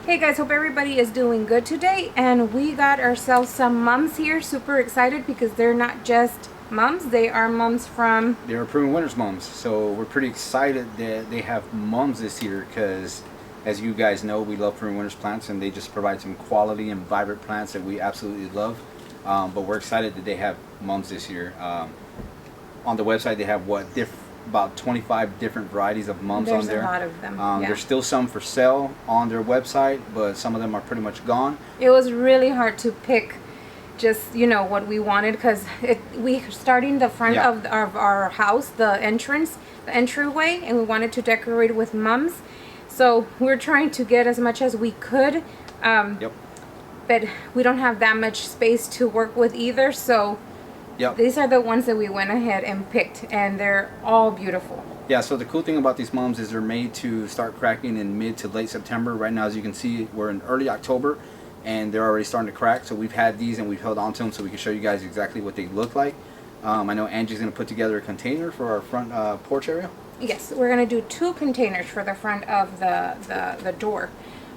Hey guys, hope everybody is doing good today, and we got ourselves some mums here. Super excited because they're not just mums, they are mums from... They're Proven Winners mums, so we're pretty excited that they have mums this year because, as you guys know, we love Proven Winners plants, and they just provide some quality and vibrant plants that we absolutely love. But we're excited that they have mums this year. On the website, they have about 25 different varieties of mums on there. There's a lot of them. Yeah. There's still some for sale on their website, but some of them are pretty much gone. It was really hard to pick just, you know, what we wanted because we starting the front of our house, the entryway, and we wanted to decorate with mums. So we're trying to get as much as we could. But we don't have that much space to work with either, so these are the ones that we went ahead and picked, and they're all beautiful. Yeah, so the cool thing about these mums is they're made to start cracking in mid to late September. Right now, as you can see, we're in early October, and they're already starting to crack. So we've had these, and we've held on to them so we can show you guys exactly what they look like. I know Angie's going to put together a container for our front porch area. Yes, we're going to do 2 containers for the front of the door.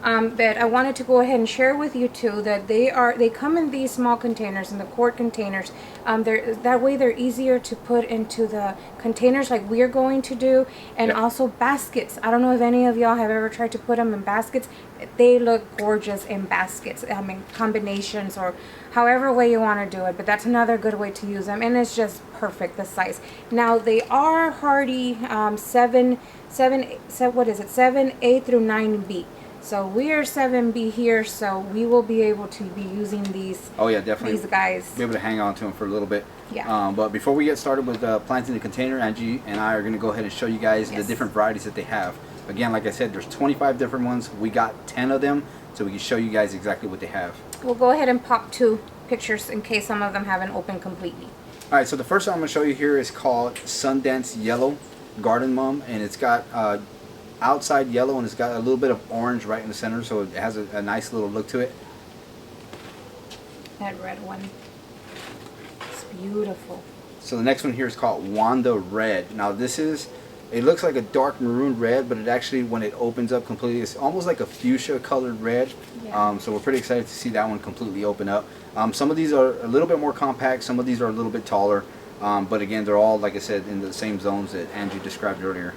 But I wanted to go ahead and share with you too that they come in these small containers, in the quart containers. That way they're easier to put into the containers like we're going to do, and also baskets. I don't know if any of y'all have ever tried to put them in baskets. They look gorgeous in baskets. I mean, combinations or however way you want to do it, but that's another good way to use them, and it's just perfect, the size. Now they are hardy 7A through 9B. So we are 7B here, so we will be able to be using these. Oh yeah, definitely. These guys. Be able to hang on to them for a little bit. Yeah. But before we get started with planting the container, Angie and I are going to go ahead and show you guys the different varieties that they have. Again, like I said, there's 25 different ones. We got 10 of them, so we can show you guys exactly what they have. We'll go ahead and pop 2 pictures in case some of them haven't opened completely. All right, so the first one I'm going to show you here is called Sundance Yellow Garden Mum, and it's got outside yellow, and it's got a little bit of orange right in the center, so it has a nice little look to it. That red one, it's beautiful. So the next one here is called Wanda Red. Now it looks like a dark maroon red, but it actually, when it opens up completely, it's almost like a fuchsia colored red. So we're pretty excited to see that one completely open up. Some of these are a little bit more compact, some of these are a little bit taller, but again, they're all, like I said, in the same zones that Angie described earlier.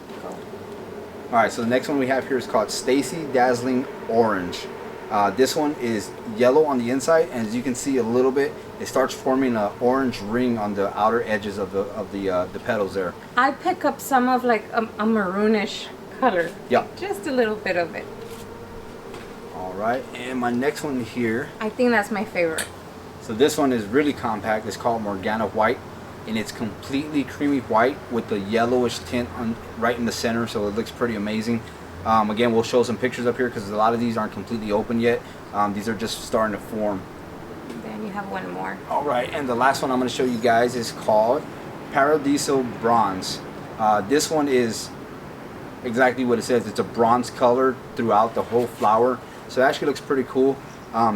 Alright, so the next one we have here is called Stacy Dazzling Orange. This one is yellow on the inside, and as you can see a little bit, it starts forming an orange ring on the outer edges of the petals there. I pick up some of like a maroonish color. Yeah. Just a little bit of it. Alright, and my next one here. I think that's my favorite. So this one is really compact. It's called Morgana White, and it's completely creamy white with the yellowish tint right in the center, so it looks pretty amazing. Again, we'll show some pictures up here because a lot of these aren't completely open yet. These are just starting to form. Then you have one more. Alright, and the last one I'm going to show you guys is called Paradiso Bronze. This one is exactly what it says. It's a bronze color throughout the whole flower, so it actually looks pretty cool.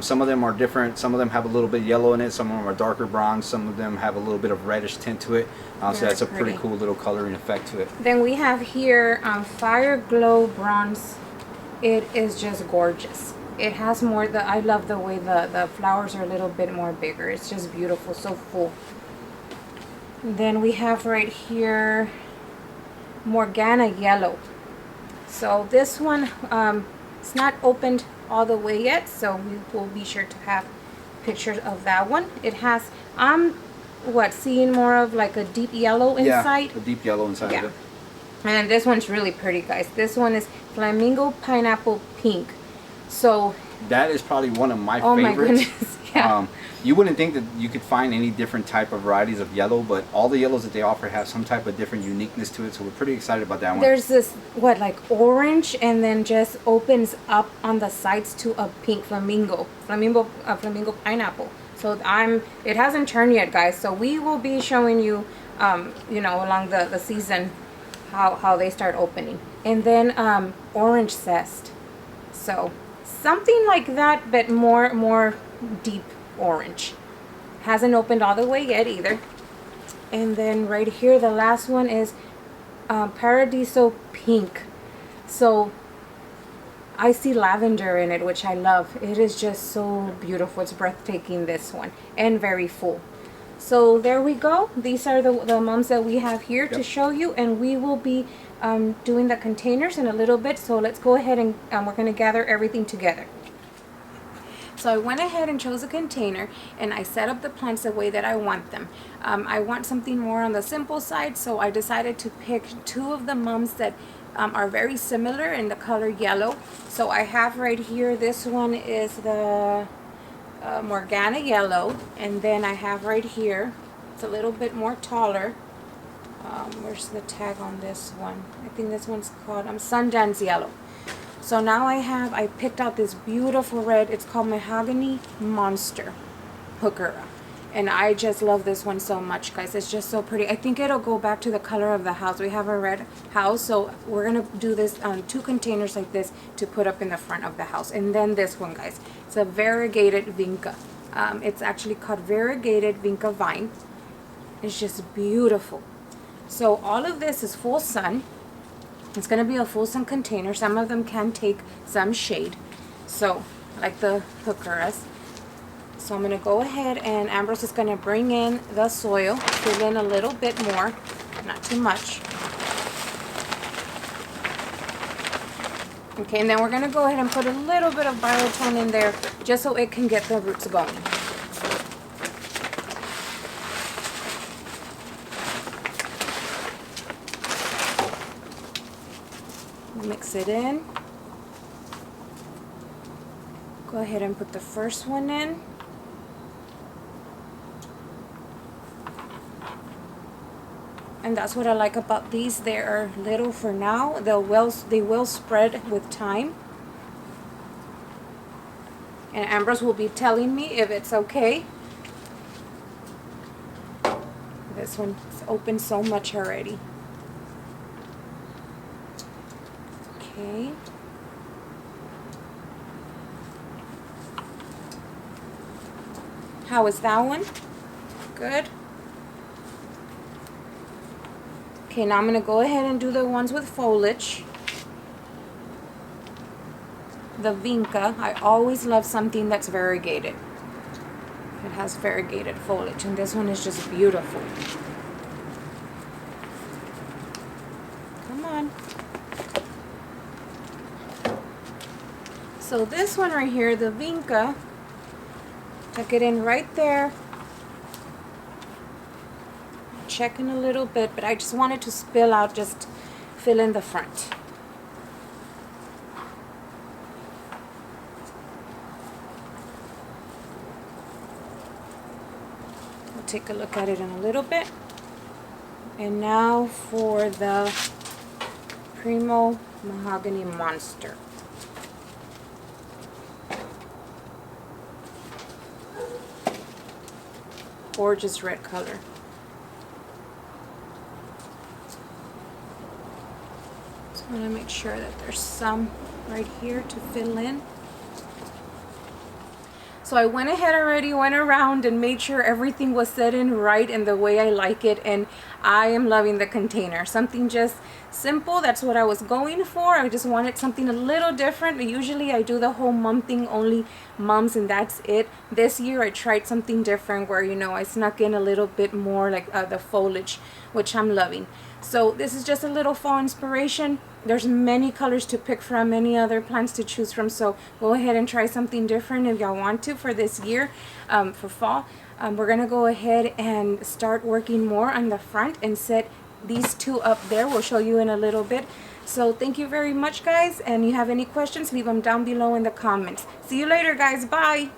Some of them are different. Some of them have a little bit yellow in it. Some of them are darker bronze. Some of them have a little bit of reddish tint to it. So that's a pretty cool little coloring effect to it. Then we have here Fire Glow Bronze. It is just gorgeous. It has more, I love the way the flowers are a little bit more bigger. It's just beautiful, so full. Then we have right here Morgana Yellow. So this one, it's not opened all the way yet, so we will be sure to have pictures of that one. It has seeing more of like a deep yellow inside. Yeah, a deep yellow inside of it. And this one's really pretty, guys. This one is Flamingo Pineapple Pink. So that is probably one of my favorites. Oh my goodness. Yeah. You wouldn't think that you could find any different type of varieties of yellow, but all the yellows that they offer have some type of different uniqueness to it, so we're pretty excited about that one. There's this, like orange, and then just opens up on the sides to a pink flamingo pineapple. So it hasn't turned yet, guys, so we will be showing you, you know, along the season how they start opening. And then orange zest. So something like that, but more deep orange. Hasn't opened all the way yet either. And then right here, the last one is Paradiso Pink. So I see lavender in it, which I love. It is just so beautiful. It's breathtaking, this one, and very full. So there we go. These are the mums that we have here to show you, and we will be doing the containers in a little bit. So let's go ahead and we're going to gather everything together. So I went ahead and chose a container, and I set up the plants the way that I want them. I want something more on the simple side, so I decided to pick two of the mums that are very similar in the color yellow. So I have right here, this one is the Morgana yellow, and then I have right here, it's a little bit more taller. Where's the tag on this one? I think this one's called Sundance yellow. So now I picked out this beautiful red. It's called Mahogany Monster Heuchera. And I just love this one so much, guys. It's just so pretty. I think it'll go back to the color of the house. We have a red house, so we're going to do this on 2 containers like this to put up in the front of the house. And then this one, guys. It's a variegated vinca. It's actually called variegated vinca vine. It's just beautiful. So all of this is full sun. It's going to be a full sun container. Some of them can take some shade. So, like the heucheras. So I'm going to go ahead, and Ambrose is going to bring in the soil. Fill in a little bit more. Not too much. Okay, and then we're going to go ahead and put a little bit of biotone in there just so it can get the roots going. Mix it in. Go ahead and put the first one in. And that's what I like about these. They are little for now. They will spread with time. And Ambrose will be telling me if it's okay. This one's opened so much already. Okay. How is that one? Good. Okay, now I'm going to go ahead and do the ones with foliage. The vinca, I always love something that's variegated. It has variegated foliage, and this one is just beautiful. Come on. So this one right here, the vinca, tuck it in right there. Checking a little bit, but I just wanted to spill out, just fill in the front. We'll take a look at it in a little bit. And now for the Primo Mahogany Monster. Gorgeous red color. I want to make sure that there's some right here to fill in. So I went ahead already, went around and made sure everything was set in right and the way I like it, and I am loving the container. Something just simple, that's what I was going for. I just wanted something a little different. Usually I do the whole mum thing, only mums and that's it. This year I tried something different where, you know, I snuck in a little bit more like the foliage, which I'm loving. So this is just a little fall inspiration. There's many colors to pick from, many other plants to choose from. So go ahead and try something different if y'all want to for this year, for fall. We're going to go ahead and start working more on the front and set these 2 up there. We'll show you in a little bit. So thank you very much, guys. And you have any questions, leave them down below in the comments. See you later, guys. Bye.